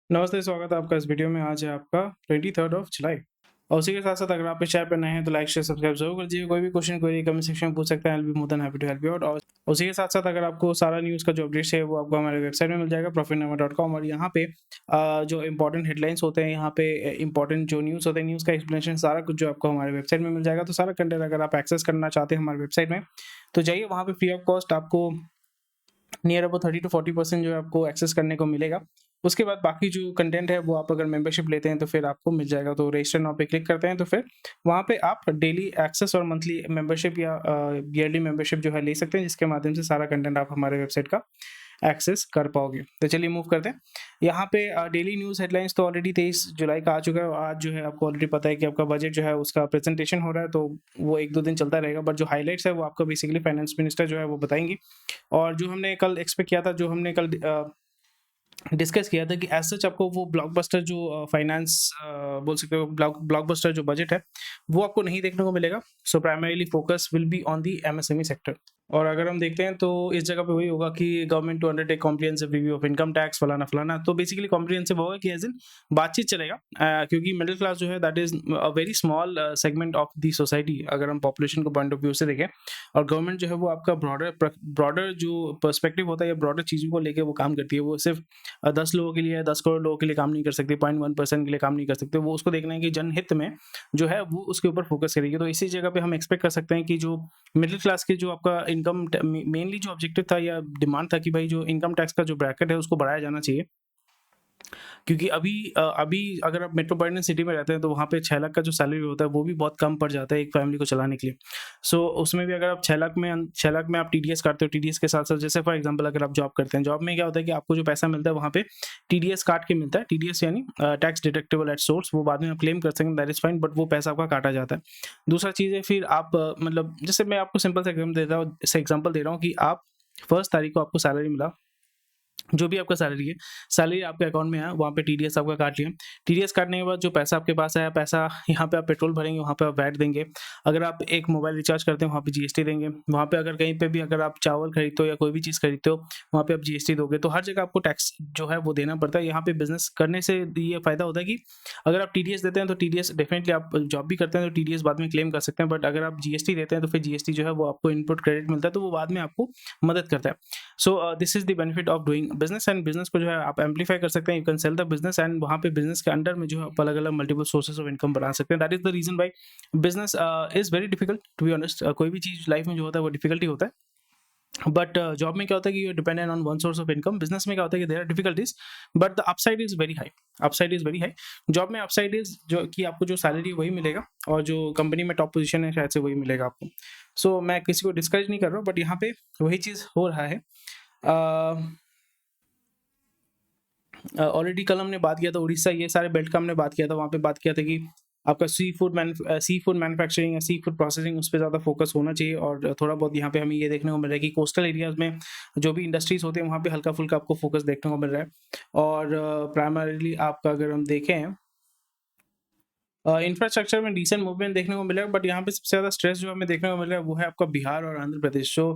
नमस्ते, स्वागत है आपका इस वीडियो में। आज है आपका 23rd ऑफ जुलाई और उसी के साथ-साथ अगर आप इस चैनल पे नए हैं तो लाइक, शेयर, सब्सक्राइब ज़रूर कर दीजिए। कोई भी क्वेश्चन, क्वेरी कमेंट सेक्शन में पूछ सकते हैं। I will be more than happy to help you out. और उसी के साथ-साथ अगर आपको सारा न्यूज़ का जो अपडेट्स है वो आपको हमारे वेबसाइट में मिल जाएगा profitnama.com। और यहाँ पे जो इम्पोर्टेंट हेडलाइंस होते हैं, यहाँ पे इम्पोर्टेंट जो न्यूज़ होते हैं, न्यूज़ का एक्सप्लेनेशन सारा कुछ जो आपको हमारे वेबसाइट में मिल जाएगा। तो सारा कंटेंट अगर आप एक्सेस करना चाहते हैं हमारे वेबसाइट में तो जाइए, वहाँ पे फ्री ऑफ कॉस्ट आपको नियर अबाउट 30 to 40% जो है आपको एक्सेस करने को मिलेगा। उसके बाद बाकी जो कंटेंट है वो आप अगर मेंबरशिप लेते हैं तो फिर आपको मिल जाएगा। तो रजिस्टर नाउ पे क्लिक करते हैं तो फिर वहाँ पे आप डेली एक्सेस और मंथली मेंबरशिप या ईयरली मेंबरशिप जो है ले सकते हैं, जिसके माध्यम से सारा कंटेंट आप हमारे वेबसाइट का एक्सेस कर पाओगे। तो चलिए मूव करते हैं। यहाँ पे डेली न्यूज़ हेडलाइंस तो ऑलरेडी 23 जुलाई का आ चुका है। आज जो है आपको ऑलरेडी पता है कि आपका बजट जो है उसका प्रेजेंटेशन हो रहा है, तो वो 1-2 दिन चलता रहेगा। बट जो हाइलाइट्स है वो आपका बेसिकली फाइनेंस मिनिस्टर जो है वो बताएंगी। और जो हमने कल एक्सपेक्ट किया था, जो हमने कल डिस्कस किया था कि एज सच आपको वो ब्लॉकबस्टर जो फाइनेंस बोल सकते हो, ब्लॉकबस्टर जो बजट है वो आपको नहीं देखने को मिलेगा। So primarily focus will be on the MSME sector. और अगर हम देखते हैं तो इस जगह पे वही होगा कि government to undertake comprehensive review of income tax फलाना फलाना। तो बेसिकली कॉम्प्रिहेंसिव होगा कि एज इन बातचीत चलेगा, क्योंकि मिडिल क्लास जो है that is a very small segment of the society अगर हम पॉपुलेशन को पॉइंट ऑफ व्यू से देखें। और गवर्नमेंट जो है वो आपका ब्रॉडर जो पर्सपेक्टिव होता है या ब्रॉडर चीज़ों को लेके वो काम करती है। वो सिर्फ 10 लोगों के लिए, 10 करोड़ लोगों के लिए काम नहीं कर सकती, 0.1% के लिए काम नहीं कर सकते। वो उसको देखना है कि जनहित में जो है वो उसके ऊपर फोकस करेगी। तो इसी जगह पे हम एक्सपेक्ट कर सकते हैं कि जो मिडिल क्लास के जो आपका इनकम मेनली जो ऑब्जेक्टिव था या डिमांड था कि भाई जो इनकम टैक्स का जो ब्रैकेट है उसको बढ़ाया जाना चाहिए। क्योंकि अभी अगर आप मेट्रोपॉलिटन सिटी में रहते हैं तो वहाँ पे 6 लाख का जो सैलरी होता है वो भी बहुत कम पड़ जाता है एक फैमिली को चलाने के लिए। सो उसमें भी अगर आप 6 लाख में आप टीडीएस काटते हो, टीडीएस के साथ-साथ जैसे फॉर एग्जांपल अगर आप जॉब करते हैं, जॉब में क्या होता है कि आपको जो पैसा मिलता है वहाँ पे टीडीएस काट के मिलता है। टीडीएस यानी टैक्स डिडक्टेबल एट सोर्स। वो बाद में आप क्लेम कर सकते हैं, दैट इज़ फाइन, बट वो पैसा आपका काटा जाता है। दूसरा चीज़ है फिर आप मतलब जैसे मैं आपको सिंपल सा एग्जांपल दे रहा हूँ कि आप 1 तारीख को आपको सैलरी मिला, जो भी आपका सैलरी है, सैलरी आपके अकाउंट में आया, वहाँ पे टीडीएस आपका काट लिया। टीडीएस काटने के बाद जो पैसा आपके पास आया, पैसा यहाँ पे आप पेट्रोल भरेंगे, वहाँ पे आप वैट देंगे। अगर आप एक मोबाइल रिचार्ज करते हैं, वहाँ पे जीएसटी देंगे। वहाँ पे अगर कहीं पे भी अगर आप चावल खरीदते हो या कोई भी चीज़ खरीदते हो, वहाँ पे आप जीएसटी दोगे। तो हर जगह आपको टैक्स जो है वो देना पड़ता है। यहाँ पे बिज़नेस करने से ये फ़ायदा होता है कि अगर आप टीडीएस देते हैं तो टीडीएस डेफिनिटली, आप जॉब भी करते हैं तो टीडीएस बाद में क्लेम कर सकते हैं। बट अगर आप जीएसटी देते हैं तो फिर जीएसटी जो है वो आपको इनपुट क्रेडिट मिलता है, तो वो बाद में आपको मदद करता है। So this is the benefit of doing business. And business को जो है आप एम्पलीफाई कर सकते हैं। You can sell the business and वहाँ पे बिजनेस के अंडर में जो है आप अलग अलग मल्टीपल सोर्सेज ऑफ इनकम बना सकते हैं। That is the reason why business is very difficult to be honest. कोई भी चीज़ लाइफ में जो होता है वो डिफिकल्टी होता है। बट जॉब में क्या होता है कि you dependent on one source of income. Business में क्या होता है कि there are difficulties but the upside is very high. Upside is very high. Job में अपसाइड इज जो कि आपको जो सैलरी है वही मिलेगा और जो कंपनी में टॉप पोजीशन है शायद से वही मिलेगा आपको। सो मैं किसी को डिस्करेज नहीं कर रहा हूँ, बट यहाँ पे वही चीज़ हो रहा है। ऑलरेडी कल हमने बात किया था उड़ीसा, ये सारे बेल्ट का हमने बात किया था। वहाँ पे बात किया था कि आपका सी फूड मैन्युफैक्चरिंग या सी फूड प्रोसेसिंग, उस पे ज़्यादा फोकस होना चाहिए। और थोड़ा बहुत यहाँ पे हमें ये देखने को मिल रहा है कि कोस्टल एरियाज़ में जो भी इंडस्ट्रीज़ होती हैं वहाँ पे हल्का फुल्का आपको फोकस देखने को मिल रहा है। और प्राइमरीली आपका अगर हम देखें इंफ्रास्ट्रक्चर में डिसेंट मूवमेंट देखने को मिलेगा। बट यहाँ पे सबसे ज़्यादा स्ट्रेस जो हमें देखने को मिल रहा है वो है आपका बिहार और Andhra Pradesh. So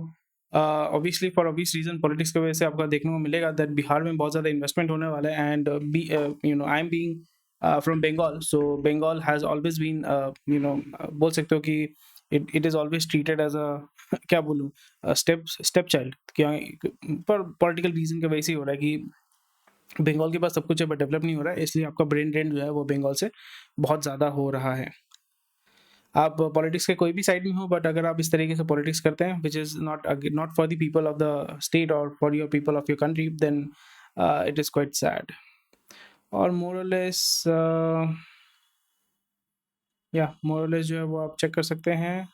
obviously for obvious reason politics की वजह से आपका देखने को मिलेगा दैट बिहार में बहुत ज़्यादा इन्वेस्टमेंट होने वाला है। And I am being from Bengal, so Bengal has always been बोल सकते हो कि it is always treated as a क्या बोलूँ, स्टेप चाइल्ड। क्या पर पॉलिटिकल रीजन की वजह से ही हो रहा है कि बंगाल के पास सब कुछ है बट डेवलप नहीं हो रहा है, इसलिए आपका ब्रेन ड्रेन जो है वो बंगाल से बहुत ज़्यादा हो रहा है। आप पॉलिटिक्स के कोई भी साइड में हो, बट अगर आप इस तरीके से पॉलिटिक्स करते हैं which is not for the people of the state और for your people of your country, then it is quite sad. और मोरलेस या मोरलेस जो है वो आप चेक कर सकते हैं।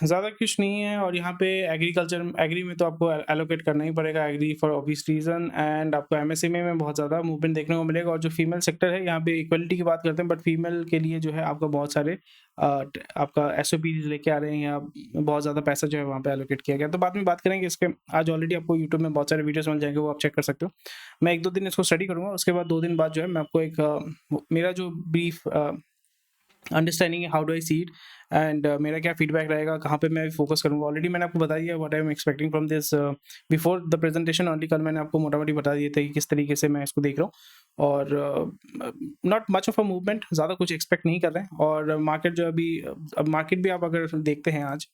ज़्यादा कुछ नहीं है। और यहाँ पे एग्री में तो आपको एलोकेट करना ही पड़ेगा, agree for obvious reason. And आपको एमएसएमई में बहुत ज़्यादा मूवमेंट देखने को मिलेगा। और जो फीमेल सेक्टर है, यहाँ पे इक्वलिटी की बात करते हैं बट फीमेल के लिए जो है आपका बहुत सारे आपका एसओपीज लेके आ रहे हैं, या बहुत ज़्यादा पैसा जो है वहाँ पे एलोकेट किया गया। तो बाद में बात करेंगे इसके। आज ऑलरेडी आपको यूट्यूब में बहुत सारे वीडियोस मिल जाएंगे, वो आप चेक कर सकते हो। मैं 1-2 दिन इसको स्टडी करूँगा, उसके बाद 2 दिन बाद जो है मैं आपको एक मेरा जो brief understanding how do I see it and मेरा क्या फीडबैक रहेगा, कहाँ पे मैं फोकस करूँगा। ऑलरेडी मैंने आपको बता दिया what I am expecting from this before the presentation only. कल मैंने आपको मोटा मोटी बता दिए थे कि किस तरीके से मैं इसको देख रहा हूँ, और not much of a movement, ज़्यादा कुछ एक्सपेक्ट नहीं कर रहे हैं। और मार्केट जो अभी, अब मार्केट भी आप अगर देखते हैं आज,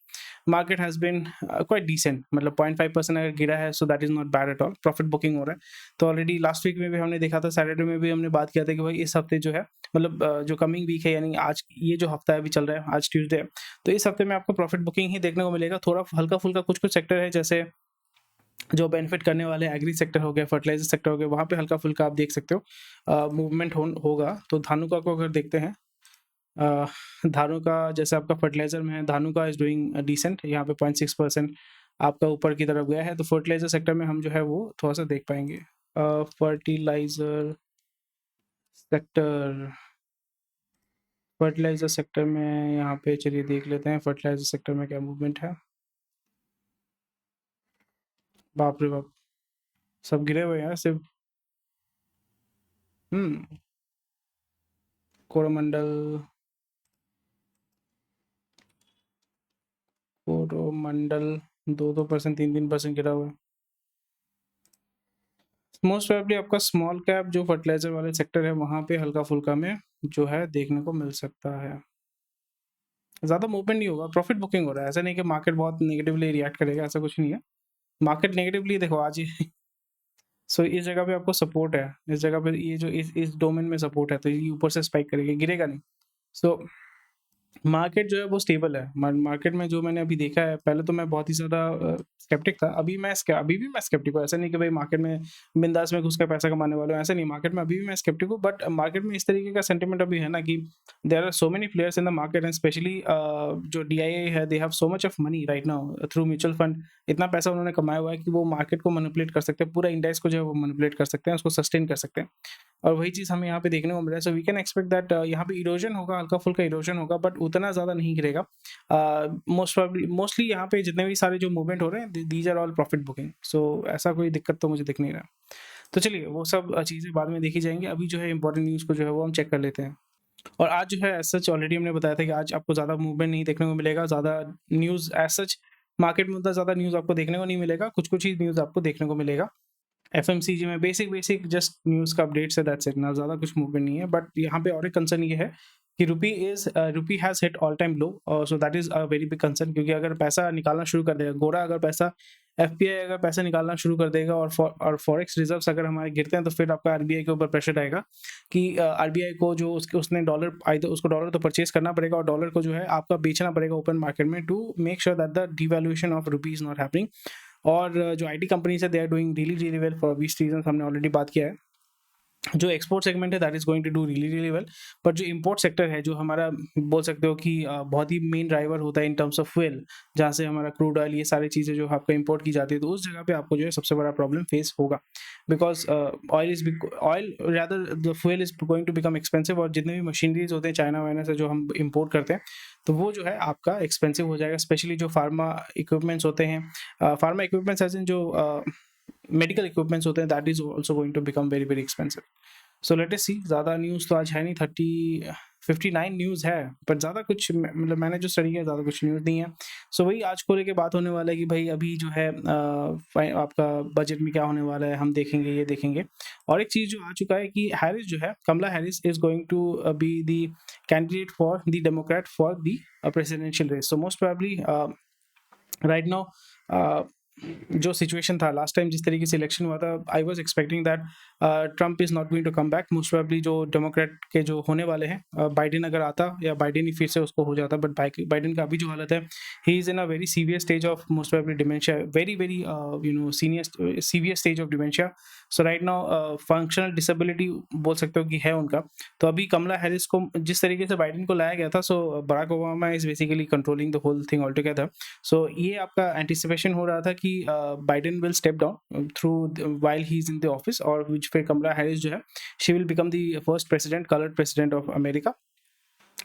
market has been quite decent, मतलब 0.5% अगर गिरा है, so that is not bad at all, profit booking हो रहा है। तो ऑलरेडी लास्ट वीक में भी हमने देखा था, सैटरडे में भी हमने बात किया था कि भाई इस हफ्ते जो है, मतलब जो कमिंग वीक है, यानी आज ये जो हफ्ता अभी चल रहा है, आज ट्यूसडे है, तो इस हफ्ते में आपको प्रॉफिट बुकिंग ही देखने को मिलेगा। थोड़ा हल्का फुल्का कुछ कुछ सेक्टर है, जैसे जो बेनिफिट करने वाले एग्री सेक्टर हो गया, फर्टिलाइजर सेक्टर हो गया, वहाँ पे हल्का फुल्का आप देख सकते हो मूवमेंट होगा। तो धानुका को अगर देखते हैं, धानुका जैसे आपका फर्टिलाइजर में है, धानुका इज डूइंग डिसेंट, यहाँ पे 0.6% आपका ऊपर की तरफ गया है। तो फर्टिलाइजर सेक्टर में हम जो है वो थोड़ा सा देख पाएंगे। फर्टिलाइजर सेक्टर, फर्टिलाइजर सेक्टर में यहाँ पे चलिए देख लेते हैं फर्टिलाइजर सेक्टर में क्या मूवमेंट है। बाप रे बाप, सब गिरे हुए हैं सिर्फ। कोरोमंडल, कोरोमंडल 2% 3% गिरा हुआ है। मोस्ट प्रोबेबली आपका स्मॉल कैप जो फर्टिलाइजर वाले सेक्टर है, वहाँ पे हल्का फुल्का में जो है देखने को मिल सकता है। ज़्यादा मूवमेंट नहीं होगा, प्रॉफिट बुकिंग हो रहा है। ऐसा नहीं कि मार्केट बहुत नेगेटिवली रिएक्ट करेगा, ऐसा कुछ नहीं है। मार्केट नेगेटिवली देखो आज ही सो इस जगह पे आपको सपोर्ट है, इस जगह पे ये जो इस डोमेन में सपोर्ट है, तो ये ऊपर से स्पाइक करेगा, गिरेगा नहीं। सो मार्केट जो है वो स्टेबल है। मार्केट में जो मैंने अभी देखा है, पहले तो मैं बहुत ही ज़्यादा स्केप्टिक था, अभी भी मैं स्केप्टिक हूँ। ऐसा नहीं कि भाई मार्केट में बिंदास में घुस कर पैसा कमाने वाला हूँ, ऐसा नहीं। मार्केट में अभी भी मैं स्केप्टिक हूँ, बट मार्केट में इस तरीके का सेंटिमेंट अभी है ना कि there are so many players in the market, and specially जो DIA है, they have so much of money right now through mutual fund. इतना पैसा उन्होंने कमाया हुआ है कि वो मार्केट को मैनिपुलेट कर सकते हैं, पूरा इंडेक्स को जो है वो मैनिपुलेट कर सकते हैं, उसको सस्टेन कर सकते हैं। और वही चीज़ हमें यहाँ पे देखने को मिल रहा है। So we can expect that यहाँ पे इरोजन होगा, हल्का फुल्का इरोजन होगा, बट उतना ज़्यादा नहीं गिरेगा। मोस्टली यहाँ पे जितने भी सारे जो मूवमेंट हो रहे हैं, these are all profit booking. So ऐसा कोई दिक्कत तो मुझे दिख नहीं रहा। तो चलिए वो सब चीज़ें बाद में देखी जाएंगी। अभी जो है इंपॉर्टेंट न्यूज़ को जो है वो हम चेक कर लेते हैं। और आज जो है एज सच ऑलरेडी हमने बताया था कि आज आपको ज़्यादा मूवमेंट नहीं देखने को मिलेगा, ज़्यादा न्यूज़ एज सच मार्केट में उतना ज़्यादा न्यूज़ आपको देखने को नहीं मिलेगा, कुछ कुछ ही न्यूज़ आपको देखने को मिलेगा। एफएमसीजी में बेसिक जस्ट न्यूज़ का अपडेट्स है, दैट्स इट ना, ज़्यादा कुछ मूवमेंट नहीं है। बट यहाँ पे और एक कंसर्न ये है कि रुपी has hit all time low, so that is a very big concern. क्योंकि अगर पैसा निकालना शुरू कर देगा गोरा, अगर पैसा एफपीआई अगर पैसा निकालना शुरू कर देगा, और फॉरेक्स रिजर्व्स अगर हमारे गिरते हैं, तो फिर आपका आरबीआई के ऊपर प्रेशर आएगा कि आरबीआई को जो उसने डॉलर, उसको डॉलर तो परचेज करना पड़ेगा, और डॉलर को जो है आपका बेचना पड़ेगा ओपन मार्केट में, to make sure that the devaluation of rupee is not happening. और जो आईटी कंपनीज है, they are doing really well for obvious reasons, हमने ऑलरेडी बात किया है। जो एक्सपोर्ट सेगमेंट है that is going to do really well, but जो इंपोर्ट सेक्टर है, जो हमारा बोल सकते हो कि बहुत ही मेन ड्राइवर होता है इन टर्म्स ऑफ फ्यूल, जहाँ से हमारा क्रूड ऑयल, ये सारी चीज़ें जो आपको इंपोर्ट की जाती है, तो उस जगह पे आपको जो है सबसे बड़ा प्रॉब्लम फेस होगा। Because oil rather the fuel is going to become expensive, और जितने भी मशीनरीज होते हैं चाइना वाइना से जो हम इंपोर्ट करते हैं, तो वो जो है आपका एक्सपेंसिव हो जाएगा। स्पेशली जो फार्मा इक्विपमेंट्स होते हैं, फार्मा इक्विपमेंट्स एज इन जो मेडिकल इक्विपमेंट्स होते हैं, that is also going to become very very expensive. So let us see. ज़्यादा न्यूज़ तो आज है नहीं, 59 न्यूज़ है, पर ज़्यादा कुछ मतलब मैंने जो स्टडी किया, ज़्यादा कुछ न्यूज़ नहीं है। सो वही आज को लेके बात होने वाला है कि भाई अभी जो है आपका बजट में क्या होने वाला है, हम देखेंगे, ये देखेंगे। और एक चीज़ जो आ चुका है कि हैरिस जो है, Kamala Harris is going to be the candidate for the Democrat for the presidential race. So most probably right now जो सिचुएशन था लास्ट टाइम, जिस तरीके से इलेक्शन हुआ था, I was expecting that Trump is not going to come back. Most probably जो Democrat के जो होने वाले हैं, बाइडेन अगर आता, या बाइडेन ही फिर से उसको हो जाता, बट बाइडेन का अभी जो हालत है, ही is in a very severe stage of most probably dementia, very very severe stage of dementia. So right now functional disability बोल सकते हो कि है उनका। तो अभी कमला हैरिस को जिस तरीके से बाइडेन को लाया गया था, so Barack Obama is basically controlling the whole thing all together. So ये आपका एंटिसिपेशन हो रहा था कि Biden will step down through while he is in the office, और फिर कमला हैरिस जो है, she will become the first president, coloured president of America.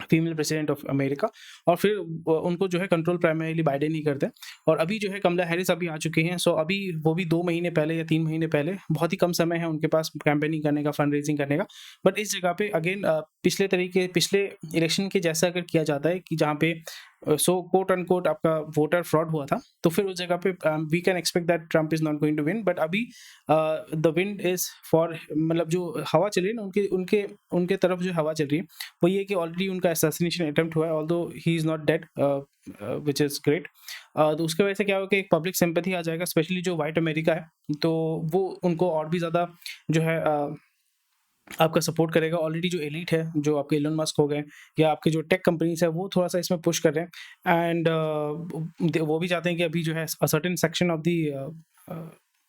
Female president of America, और फिर उनको जो है कंट्रोल प्राइमरीली बाइडेन ही करते हैं। और अभी जो है कमला हैरिस अभी आ चुकी हैं, सो अभी वो भी 2 महीने पहले या 3 महीने पहले, बहुत ही कम समय है उनके पास कैंपेनिंग करने का, फंड रेजिंग करने का। बट इस जगह पे अगेन पिछले इलेक्शन के जैसा अगर किया जाता है कि जहाँ पे सो कोट अनकोट आपका वोटर फ्रॉड हुआ था, तो फिर उस जगह पे we can expect that Trump is not going to win. But अभी द विंड इज फॉर, मतलब जो हवा चल रही है ना उनके उनके उनके तरफ जो हवा चल रही है वो ये कि ऑलरेडी उनका असैसिनेशन अटेम्प्ट हुआ है, although he is not dead, which is great. तो उसके वजह से क्या होगा कि एक पब्लिक सिंपैथी आ जाएगा, स्पेशली जो वाइट अमेरिका है, तो वो उनको और भी ज़्यादा जो है आपका सपोर्ट करेगा। ऑलरेडी जो एलीट है, जो आपके एलन मस्क हो गए या आपके जो टेक कंपनीज है, वो थोड़ा सा इसमें पुश कर रहे हैं। एंड वो भी चाहते हैं कि अभी जो है सर्टेन सेक्शन ऑफ दी,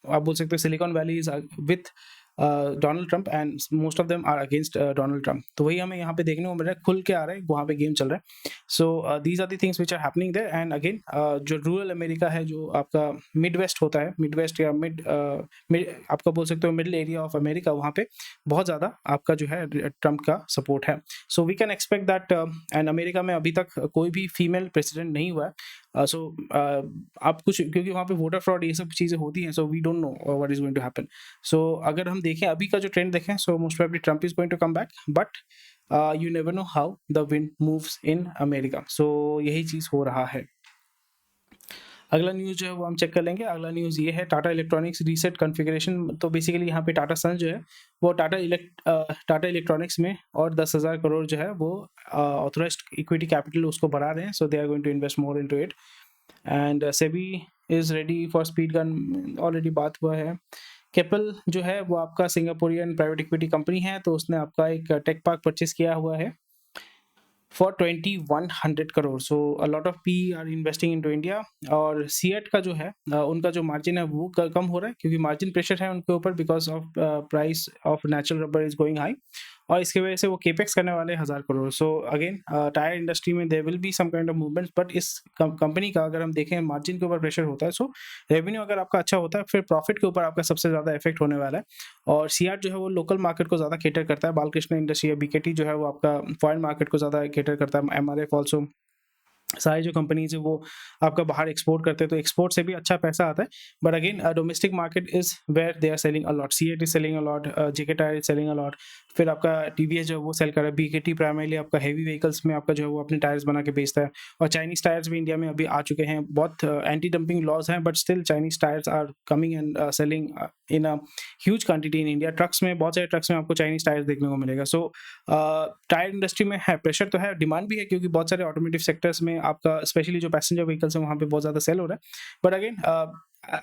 आप बोल सकते हो Silicon Valley is with Donald Trump and most of them are against Donald Trump. तो वही हमें यहाँ पे देखने को मिल रहा है, खुल के आ रहा है, वहाँ पे गेम चल रहा है। So these are the things which are happening there. And again जो रूरल अमेरिका है, जो आपका मिड वेस्ट होता है, मिड वेस्ट या मिड आपका बोल सकते हो मिडिल एरिया ऑफ अमेरिका, वहाँ पे बहुत ज़्यादा आपका जो है ट्रंप का सपोर्ट है। So we can expect that, and America में अभी तक कोई भी फीमेल प्रेसिडेंट नहीं हुआ है। सो आप कुछ, क्योंकि वहाँ पे वोटर फ्रॉड ये सब चीज़ें होती हैं, so we don't know what is going to happen. So अगर हम देखें अभी का जो ट्रेंड देखें, so most probably Trump is going to come back, but you never know how the wind moves in America. So यही चीज़ हो रहा है। अगला न्यूज़ जो है वो हम चेक कर लेंगे। अगला न्यूज़ ये है, टाटा इलेक्ट्रॉनिक्स रीसेट कॉन्फ़िगरेशन। तो बेसिकली यहाँ पे टाटा सन्स जो है वो टाटा इलेक्ट्रॉनिक्स में और 10,000 करोड़ जो है वो ऑथराइज्ड इक्विटी कैपिटल उसको बढ़ा रहे हैं। So they are going to invest more into it. And SEBI is ready for speed gun, already बात हुआ है। केपल जो है वो आपका सिंगापुरियन प्राइवेट इक्विटी कंपनी है, तो उसने आपका एक टेक पार्क परचेज किया हुआ है for 2100 crore. So a lot of P R investing into India. और सीएट का जो है उनका जो मार्जिन है वो कम हो रहा है, क्योंकि मार्जिन प्रेशर है उनके ऊपर because of price of natural rubber is going high, और इसकी वजह से वो केपेक्स करने वाले 1000 crore. So again tyre industry में there will be some kind of movements, but इस कंपनी का अगर हम देखें मार्जिन के ऊपर प्रेशर होता है, सो रेवेन्यू अगर आपका अच्छा होता है, फिर प्रॉफिट के ऊपर आपका सबसे ज़्यादा इफेक्ट होने वाला है। और सीआर जो है वो लोकल मार्केट को ज़्यादा केटर करता है, बालकृष्ण इंडस्ट्री या बीकेटी जो है वो आपका फॉरेन मार्केट को ज़्यादा केटर करता है। एमआरएफ ऑल्सो, सारी जो कंपनीज है वो आपका बाहर एक्सपोर्ट करते हैं, तो एक्सपोर्ट से भी अच्छा पैसा आता है। But again domestic market is where they are selling a lot. CEAT is selling a lot, JK Tyre is selling a lot. फिर आपका टीवीएस जो है वो सेल कर रहा है। बीकेटी प्राइमरली आपका हैवी व्हीकल्स में आपका जो है वो अपने टायर्स बना के बेचता है। और चाइनीज टायर्स भी इंडिया में अभी आ चुके हैं। बहुत एंटी डंपिंग लॉज हैं, but still Chinese tyres are coming and selling in a huge quantity in India. Trucks में, बहुत सारे ट्रक्स में आपको चाइनीज टायर्स देखने को मिलेगा। सो टायर इंडस्ट्री में है प्रेशर, तो है, डिमांड भी है, क्योंकि बहुत सारे ऑटोमोटिव सेक्टर्स में आपका स्पेशली जो पैसेंजर व्हीकल्स हैं वहाँ पे बहुत ज़्यादा सेल हो रहा है। But again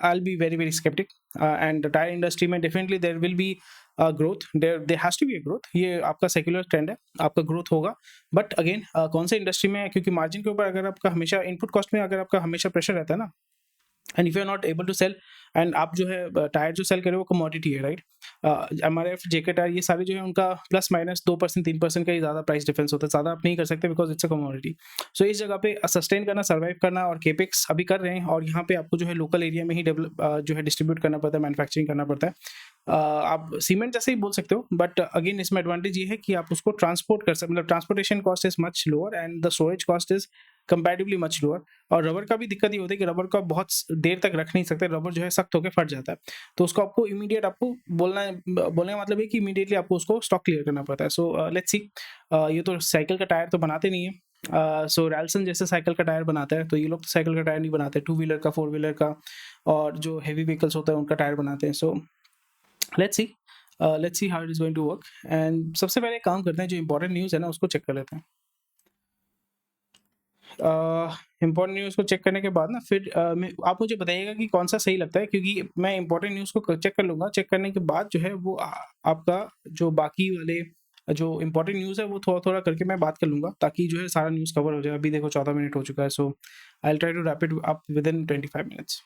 I'll be very very skeptic, and tyre industry में definitely there will be growth, there has to be a growth. ये आपका सेक्युलर ट्रेंड है, आपका ग्रोथ होगा। बट अगेन कौन से इंडस्ट्री में, क्योंकि मार्जिन के ऊपर अगर आपका हमेशा इनपुट कॉस्ट में अगर आपका हमेशा प्रेशर रहता है ना, and if you are not able to sell, and आप जो है टायर जो सेल करें वो कमोडिटी है, राइट। एमआरएफ, जेके टायर, ये सारे जो है उनका प्लस माइनस 2% 3% का ही ज़्यादा प्राइस डिफरेंस होता है, ज़्यादा आप नहीं कर सकते बिकॉज इट्स अ कमोडिटी। सो इस जगह पे सस्टेन करना, सर्वाइव करना, और केपेक्स अभी कर रहे हैं, और यहाँ पे आपको जो है लोकल एरिया में ही डेवलप जो है डिस्ट्रीब्यूट करना पड़ता है, मैन्युफैक्चरिंग करना पड़ता है। आप सीमेंट जैसे ही बोल सकते हो, बट अगेन इसमें एडवांटेज ये है कि आप उसको ट्रांसपोर्ट कर सकते, मतलब transportation cost is much lower and the storage cost is comparatively much lower. और रबर का भी दिक्कत ये होती है कि रबर को आप बहुत देर तक रख नहीं सकते, रबर जो है सख्त होकर फट जाता है, तो उसको आपको इमीडिएट, आपको बोलने का मतलब है कि इमीडिएटली आपको उसको स्टॉक क्लियर करना पड़ता है। सो लेट्स सी, ये तो साइकिल का टायर तो बनाते नहीं है। सो रैल्सन जैसे साइकिल का टायर बनाता है, तो ये लोग तो साइकिल का टायर नहीं बनाते, टू व्हीलर का, फोर व्हीलर का, और जो हैवी व्हीकल्स होता है उनका टायर बनाते हैं। So let's see how it is going to work. And सबसे पहले काम करते हैं, जो इंपॉर्टेंट न्यूज़ है ना उसको चेक कर लेते हैं। इंपॉर्टेंट न्यूज़ को चेक करने के बाद ना फिर आप मुझे बताइएगा कि कौन सा सही लगता है, क्योंकि मैं इंपॉर्टेंट न्यूज़ को चेक कर लूँगा। चेक करने के बाद जो है वो आपका जो बाकी वाले जो इंपॉर्टेंट न्यूज़ है वो थोड़ा-थोड़ा करके मैं बात कर लूँगा, ताकि जो है सारा न्यूज़ कवर हो जाए। अभी देखो 14 मिनट हो चुका है, so I will try to wrap it up within 25 minutes.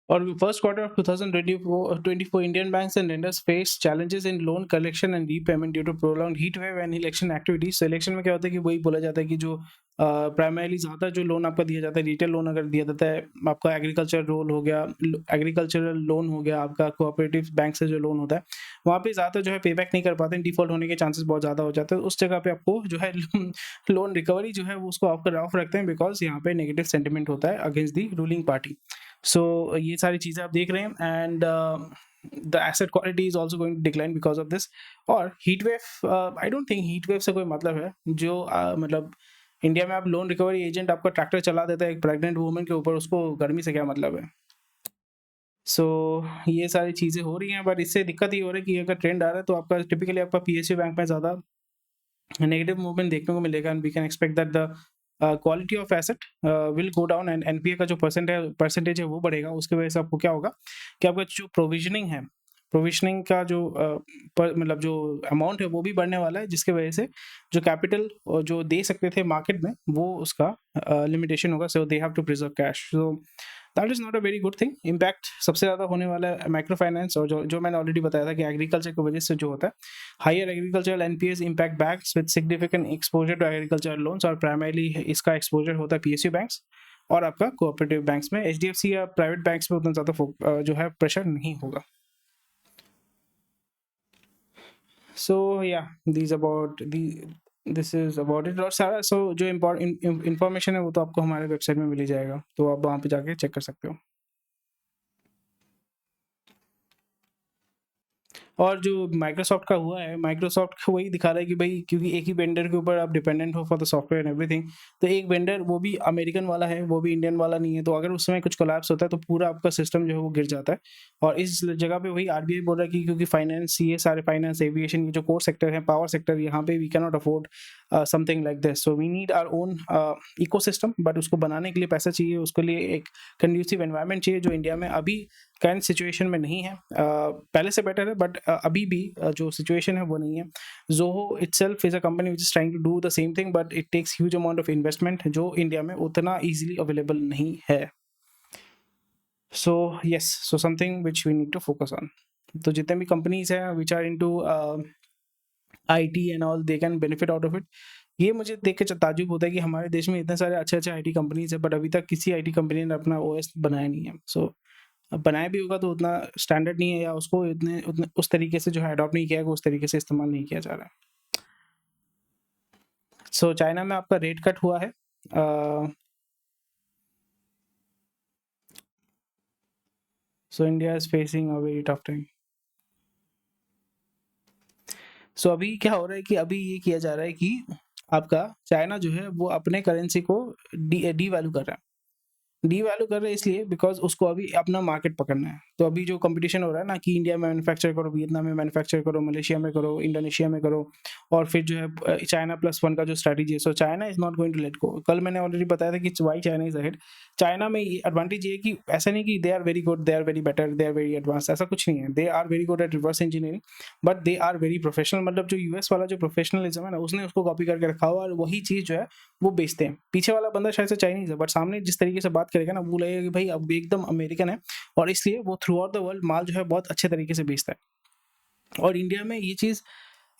और first quarter of 2024 Indian banks and lenders face challenges in loan collection and repayment due to prolonged heat wave and election activities. तो election में क्या होता है कि वही बोला जाता है कि जो प्राइमरीली ज़्यादा जो लोन आपका दिया जाता है, रिटेल लोन अगर दिया जाता है, आपका एग्रीकल्चर लोन हो गया, एग्रीकल्चरल लोन हो गया, आपका कोऑपरेटिव बैंक से जो लोन होता है, वहाँ पे ज़्यादा जो है पे बैक नहीं कर पाते हैं, डिफॉल्ट होने के चांसेस बहुत ज़्यादा हो जाते हैं। उस जगह पे आपको जो है लोन रिकवरी जो है वो उसको ऑफ रखते हैं, बिकॉज यहाँ पे नेगेटिव सेंटिमेंट होता है against the ruling party. So ये सारी चीज़ें आप देख रहे हैं, and the asset quality is also going to decline because of this. और heat wave, I don't think heat wave से कोई मतलब है। जो मतलब इंडिया में आप लोन रिकवरी एजेंट आपका ट्रैक्टर चला देता है एक प्रेग्नेंट वुमन के ऊपर, उसको गर्मी से क्या मतलब है। सो ये सारी चीज़ें हो रही हैं, बट इससे दिक्कत ये हो रही है कि अगर ट्रेंड आ रहा है तो आपका टिपिकली आपका पीएसयू बैंक में ज़्यादा नेगेटिव मूवमेंट देखने को मिलेगा, and we can expect that the quality of asset will go down, and NPA का जो परसेंटेज है वो बढ़ेगा। उसकी वजह से आपको क्या होगा कि आपका जो प्रोविजनिंग का जो मतलब जो अमाउंट है वो भी बढ़ने वाला है, जिसके वजह से जो कैपिटल जो दे सकते थे मार्केट में वो उसका लिमिटेशन होगा। So they have to preserve cash. So that is not a very good thing. Impact सबसे ज़्यादा होने वाला है माइक्रो फाइनेंस, और जो मैंने ऑलरेडी बताया था कि एग्रीकल्चर की वजह से जो होता है higher agricultural NPS impact banks with significant exposure to agriculture loans, और प्राइमरली इसका एक्सपोजर होता है पीएसयू बैंक्स और आपका कोऑपरेटिव बैंक्स में। एचडीएफसी या प्राइवेट बैंक्स में उतना ज़्यादा जो है प्रेशर नहीं होगा। सो या दिस इज अबाउट इट। और सारा जो इंफॉर्मेशन है वो तो आपको हमारे वेबसाइट में मिल ही जाएगा, तो आप वहाँ पे जाके चेक कर सकते हो। और जो माइक्रोसॉफ्ट का हुआ है, माइक्रोसॉफ्ट वही दिखा रहा है कि भाई क्योंकि एक ही वेंडर के ऊपर आप डिपेंडेंट हो for the software and everything, तो एक वेंडर वो भी अमेरिकन वाला है, वो भी इंडियन वाला नहीं है, तो अगर उस समय कुछ कोलैप्स होता है तो पूरा आपका सिस्टम जो है वो गिर जाता है। और इस जगह पे वही आरबीआई बोल रहा है कि क्योंकि फाइनेंस, ये सारे फाइनेंस, एविएशन, ये जो कोर सेक्टर है, पावर सेक्टर, यहाँ पे we can not afford something like this. So we need our own ecosystem, but उसको बनाने के लिए पैसा चाहिए, उसके लिए एक कंड्यूसिव एनवायरनमेंट चाहिए, जो इंडिया में अभी करंट सिचुएशन में नहीं है। पहले से बेटर है, बट अभी भी जो सिचुएशन है वो नहीं है। Zoho itself is a company which is trying to do the same thing, but it takes huge amount of investment, जो इंडिया में उतना इजीली अवेलेबल नहीं है। So yes, so something which we need to focus on. तो जितने भी companies हैं which are into IT and all, they can benefit out of it. ये मुझे देख के ताज्जुब होता है कि हमारे देश में इतने सारे अच्छे अच्छे आईटी कंपनीज है, बट अभी तक किसी आईटी कंपनी ने अपना ओएस बनाया नहीं है। सो अब बनाया भी होगा तो उतना स्टैंडर्ड नहीं है, या उसको इतने उतने उस तरीके से जो है अडॉप्ट नहीं किया गया, उस तरीके से इस्तेमाल नहीं किया जा रहा है। सो चाइना में आपका रेट कट हुआ है। So India is facing a very tough time. सो अभी क्या हो रहा है कि अभी ये किया जा रहा है कि आपका चाइना जो है वो अपने करेंसी को डी वैल्यू कर रहा है। डी वैल्यू कर रहे हैं इसलिए बिकॉज उसको अभी अपना मार्केट पकड़ना है। तो अभी जो कंपटीशन हो रहा है ना कि इंडिया में मैन्युफैक्चर करो, वियतनाम में मैन्युफैक्चर करो, मलेशिया में करो, इंडोनेशिया में करो, और फिर जो है चाइना प्लस वन का जो स्ट्रैटेजी है, so China is not going to let go. कल मैंने ऑलरेडी बताया था कि why China is ahead. China में एडवांटेज ये है कि ऐसा नहीं कि they are very good, they are very better, they are very advance, ऐसा कुछ नहीं है। They are very good at reverse engineering, but they are very professional. मतलब जो यूएस वाला जो प्रोफेशनलिज्म है ना, उसने उसको कॉपी करके रखा हुआ, और वही चीज़ जो है वो बेचते हैं। पीछे वाला बंदा शायद से चाइनीज है, बट सामने जिस तरीके से बात करेगा ना, वो लगेगा कि भाई अब एकदम अमेरिकन है, और इसलिए वो थ्रू आउट द वर्ल्ड माल जो है बहुत अच्छे तरीके से बेचता है। और इंडिया में ये चीज़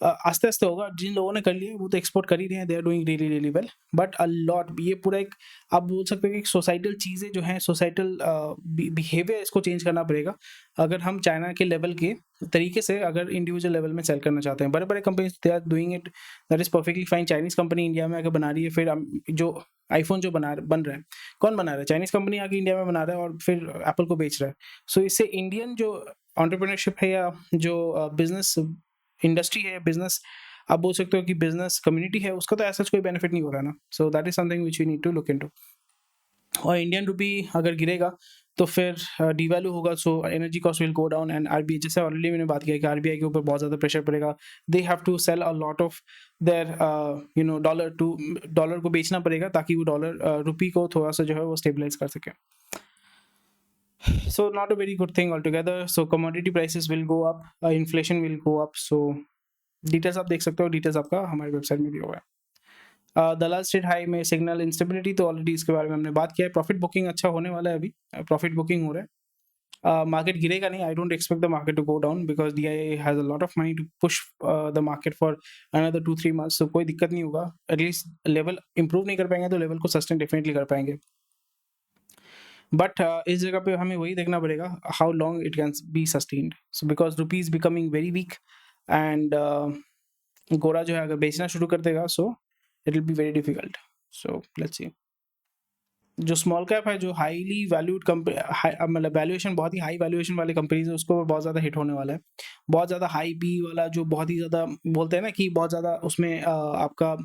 आस्ते आस्ते होगा। जिन लोगों ने कर लिया वो तो एक्सपोर्ट कर ही रहे हैं, they are doing really really well, but a lot, ये पूरा एक आप बोल सकते हैं कि सोसाइटल चीज़ें जो हैं, सोसाइटल बिहेवियर, इसको चेंज करना पड़ेगा अगर हम चाइना के लेवल के तरीके से अगर इंडिविजुअल लेवल में सेल करना चाहते हैं। बड़े बड़े companies they are doing it, that is perfectly fine. Chinese company India में अगर बना रही है, फिर जो आईफोन जो बन रहा है, कौन बना रहा है? चाइनीज कंपनी आके इंडिया में बना रहा है और फिर एप्पल को बेच रहा है। सो इससे इंडियन जो एंटरप्रेन्योरशिप है, या जो बिजनेस इंडस्ट्री है, बिजनेस आप बोल सकते हो कि बिजनेस कम्युनिटी है, उसका तो ऐसा कोई बेनिफिट नहीं हो रहा ना। So that is something which we need to look into. और इंडियन रुपी अगर गिरेगा तो फिर डिवैल्यू होगा, so energy cost will go down, and RBI, जैसे ऑलरेडी मैंने बात किया कि आरबीआई के ऊपर बहुत ज़्यादा प्रेशर पड़ेगा। They have to sell a lot of their dollar को बेचना पड़ेगा, ताकि वो डॉलर रुपी को थोड़ा सा जो है वो स्टेबलाइज कर सके। So not a very good thing altogether. So commodity prices will go up, inflation will go up. So details आप देख सकते हो, डिटेल्स आपका हमारे वेबसाइट में भी होगा। दलाल स्ट्रीट हाई में सिग्नल इंस्टेबिलिटी, तो ऑलरेडी इसके बारे में हमने बात किया है। प्रॉफिट बुकिंग अच्छा होने वाला है, अभी प्रॉफिट बुकिंग हो रहा है। मार्केट गिरेगा नहीं. I don't expect the market to go down because DIA has a lot of money to push the market for another 2-3 months. तो कोई दिक्कत नहीं होगा. एटलीस्ट लेवल इंप्रूव नहीं कर पाएंगे तो लेवल को सस्टेन डेफिनेटली कर पाएंगे. बट इस जगह पे हमें वही देखना पड़ेगा how long it can be sustained. So because rupees becoming very weak and गोरा जो है अगर बेचना शुरू कर देगा so it will be very difficult. So let's सी. जो स्मॉल कैप है, जो हाईली वैल्यूड मतलब वैल्यूएशन बहुत ही हाई वैल्यूएशन वाले कंपनीज है, उसको बहुत ज़्यादा हिट होने वाला है. बहुत ज़्यादा हाई पी वाला जो बहुत ही ज़्यादा बोलते हैं ना कि बहुत ज़्यादा उसमें आपका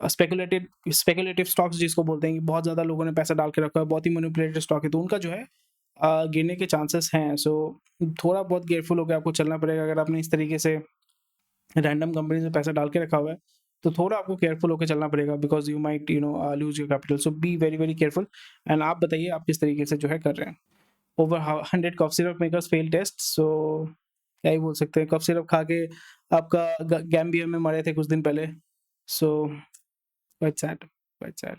स्पेकुलेटिव स्टॉक्स जिसको बोलते हैं कि बहुत ज़्यादा लोगों ने पैसा डाल के रखा है, बहुत ही मैनिपुलेटेड स्टॉक है, तो उनका जो है गिरने के चांसेस हैं. सो थोड़ा बहुत केयरफुल होकर आपको चलना पड़ेगा. अगर आपने इस तरीके से रैंडम कंपनी में पैसा डाल के रखा हुआ है तो थोड़ा आपको केयरफुल होकर चलना पड़ेगा because you might lose your capital. So be very very careful. And आप बताइए आप किस तरीके से जो है कर रहे हैं. Over 100 cough syrup makers fail test. So क्या ही बोल सकते हैं, कफ सिरप खा के आपका गैम्बिया में मरे थे कुछ दिन पहले. So quite sad, quite sad.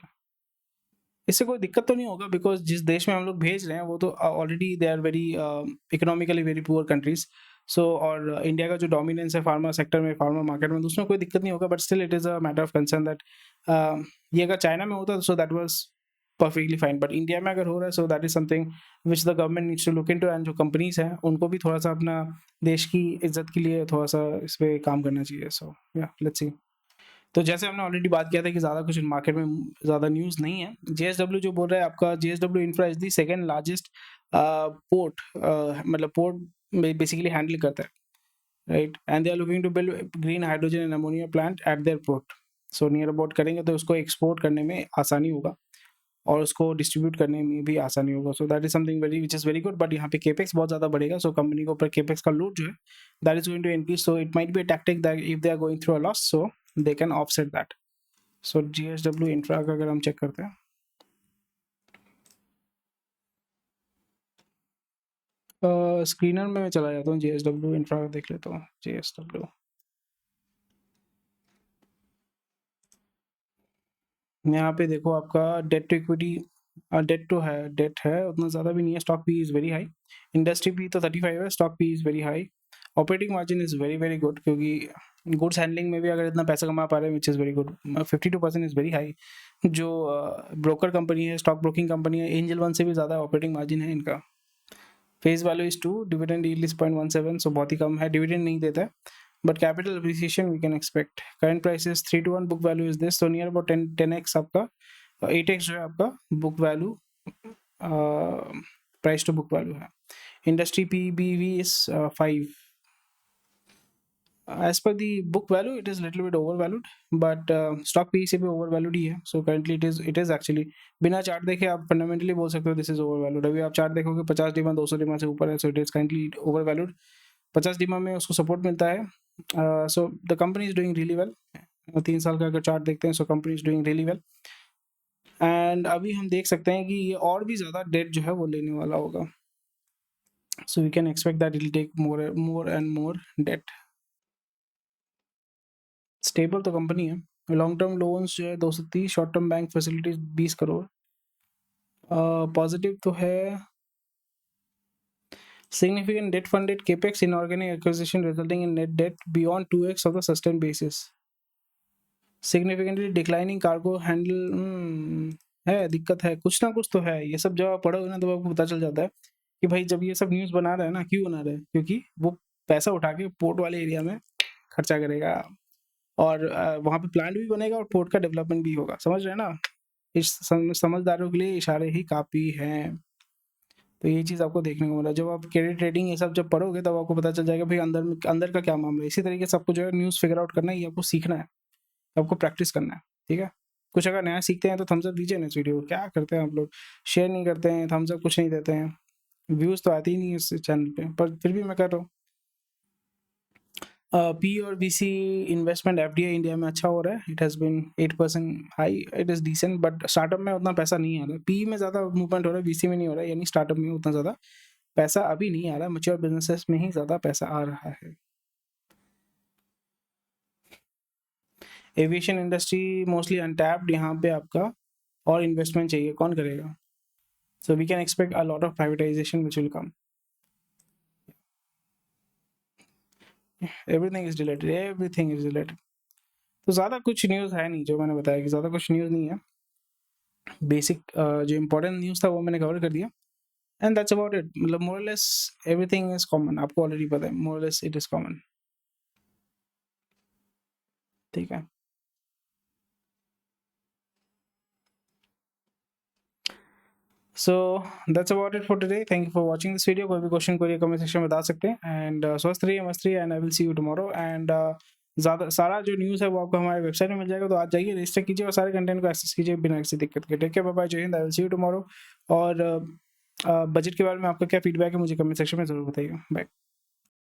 इससे कोई दिक्कत तो नहीं होगा बिकॉज जिस देश में हम लोग भेज रहे हैं वो तो already they are very economically very poor countries. So और इंडिया का जो डोमिनेंस है फार्मा सेक्टर में, फार्मा मार्केट में, तो उसमें कोई दिक्कत नहीं होगा. But still it is a matter of concern that ये अगर चाइना में होता so that was perfectly fine. But India में अगर हो रहा है so that is something which the government needs to look into. And जो कंपनीज हैं उनको भी थोड़ा सा अपना देश की इज्जत के लिए थोड़ा सा इस पर काम करना चाहिए. सो या लेट्स सी. तो जैसे हमने ऑलरेडी बात किया था कि ज़्यादा कुछ मार्केट में ज़्यादा न्यूज़ नहीं है. JSW जो बोल रहा है आपका, JSW infra is the second largest port, मतलब पोर्ट बेसिकली हैंडल करता है, right. And they are looking to build green hydrogen and ammonia plant at their port. So near about करेंगे तो उसको एक्सपोर्ट करने में आसानी होगा और उसको डिस्ट्रीब्यूट करने में भी आसानी होगा. सो that is something very which is very good. But यहाँ पे केपेक्स बहुत ज़्यादा बढ़ेगा. सो कंपनी के ऊपर केपेक्स का लोड जो है that is going to increase. So it might be a tactic that if they are going through a loss so they can offset that. So JSW infra का अगर हम check करते हैं, स्क्रीनर में मैं चला जाता हूँ, JSW इंफ्रा देख लेता हूँ. JSW यहाँ पे देखो आपका डेट टू इक्विटी, डेट है उतना ज़्यादा भी नहीं है. Stock P is very high. Industry P तो 35 है, stock P is very high. Operating margin is very very good क्योंकि गुड्स हैंडलिंग में भी अगर इतना पैसा कमा पा रहे हैं which is very good. 52% is very high. जो ब्रोकर कंपनी है, स्टॉक ब्रोकिंग कंपनी है, एंजल वन से भी ज़्यादा ऑपरेटिंग मार्जिन है इनका. Face value is 2, dividend yield is 0.17. सो बहुत ही कम है, डिविडेंड नहीं देता है. But capital appreciation we can expect. Current price is 3:1, book value is this. So near about 10x आपका, 8x जो है आपका book value, price to book value है. Industry PBV is 5. As per the book value it is little bit overvalued but stock PE से भी overvalued ही है. So currently it is actually, बिना chart देखे आप fundamentally बोल सकते हो this is overvalued. अभी आप चार्ट देखोगे 50 डिमा 200 डिमा से ऊपर है. So it is currently overvalued. 50 Dima में उसको सपोर्ट मिलता है. So the company is doing really well. 3 साल का अगर चार्ट देखते हैं so company is doing really well. And अभी हम देख सकते हैं कि ये और भी ज़्यादा डेट जो है वो लेने वाला होगा. So we can expect that it will take more and more debt. Stable तो कंपनी है. लॉन्ग टर्म लोन्स जो है 230, short term bank facilities 20 crore. Positive तो है. Significant debt funded capex inorganic acquisition resulting in net debt beyond 2x of the sustain basis. Significantly declining cargo handle है. दिक्कत है, कुछ ना कुछ तो है. ये सब जब आप पढ़ोगे ना तो आपको पता चल जाता है कि भाई जब ये सब न्यूज़ बना रहे हैं ना, क्यों बना रहे हैं, क्योंकि वो पैसा उठा के पोर्ट वाले एरिया में खर्चा करेगा और वहाँ पे प्लांट भी बनेगा और पोर्ट का डेवलपमेंट भी होगा. समझ रहे हैं ना. इस समझदारों के लिए इशारे ही काफ़ी हैं. तो ये चीज़ आपको देखने को मिला. जब आप क्रेडिट ट्रेडिंग ये सब जब पढ़ोगे तब आपको पता चल जाएगा भाई अंदर का क्या मामला है. इसी तरीके से आपको जो है न्यूज़ फिगर आउट करना है, ये आपको सीखना है, आपको प्रैक्टिस करना है. ठीक है. कुछ अगर नया सीखते हैं तो थम्स अप दीजिए ना इस वीडियो को. क्या करते हैं आप लोग, शेयर नहीं करते हैं, थम्स अप कुछ नहीं देते हैं. व्यूज़ तो आती ही नहीं है इस चैनल पे, पर फिर भी मैं कर रहा हूँ. पी और VC इन्वेस्टमेंट FDI इंडिया में अच्छा हो रहा है. It has been 8% high. It is decent but startup में उतना पैसा नहीं आ रहा है. पी में ज़्यादा मूवमेंट हो रहा है, VC में नहीं हो रहा है. यानी स्टार्टअप में उतना ज़्यादा पैसा अभी नहीं आ रहा है. मैच्योर बिजनेसेस में ही ज़्यादा पैसा आ रहा है. Aviation industry mostly untapped. यहाँ पे आपका और इन्वेस्टमेंट चाहिए, कौन करेगा. So we can expect a lot of privatization which will come. Everything is related, everything is related. तो ज़्यादा कुछ न्यूज़ है नहीं, जो मैंने बताया कि ज़्यादा कुछ न्यूज़ नहीं है। बेसिक जो इम्पोर्टेंट न्यूज़ था वो मैंने कवर कर दिया, एंड दैट्स अबाउट इट। मतलब more less everything is common, आपको ऑलरेडी पता है, more less it is common. ठीक है, so that's about it for today. Thank you for watching this video. कोई भी क्वेश्चन कोई कमेंट सेक्शन में बता सकते हैं, एंड स्वस्थ रहिए, मस्त रहिए, and I will see you tomorrow. And ज़्यादा सारा जो न्यूज़ है वो आपको हमारे वेबसाइट में मिल जाएगा, तो आज जाइए, रजिस्टर कीजिए और सारे कंटेंट को एक्सेस कीजिए बिना किसी दिक्कत के। टेक केयर, बाय बाय, जय Hind, I will see you tomorrow. और बजट के बारे में आपका क्या फीडबैक है मुझे कमेंट सेक्शन में ज़रूर बताइएगा। बाय।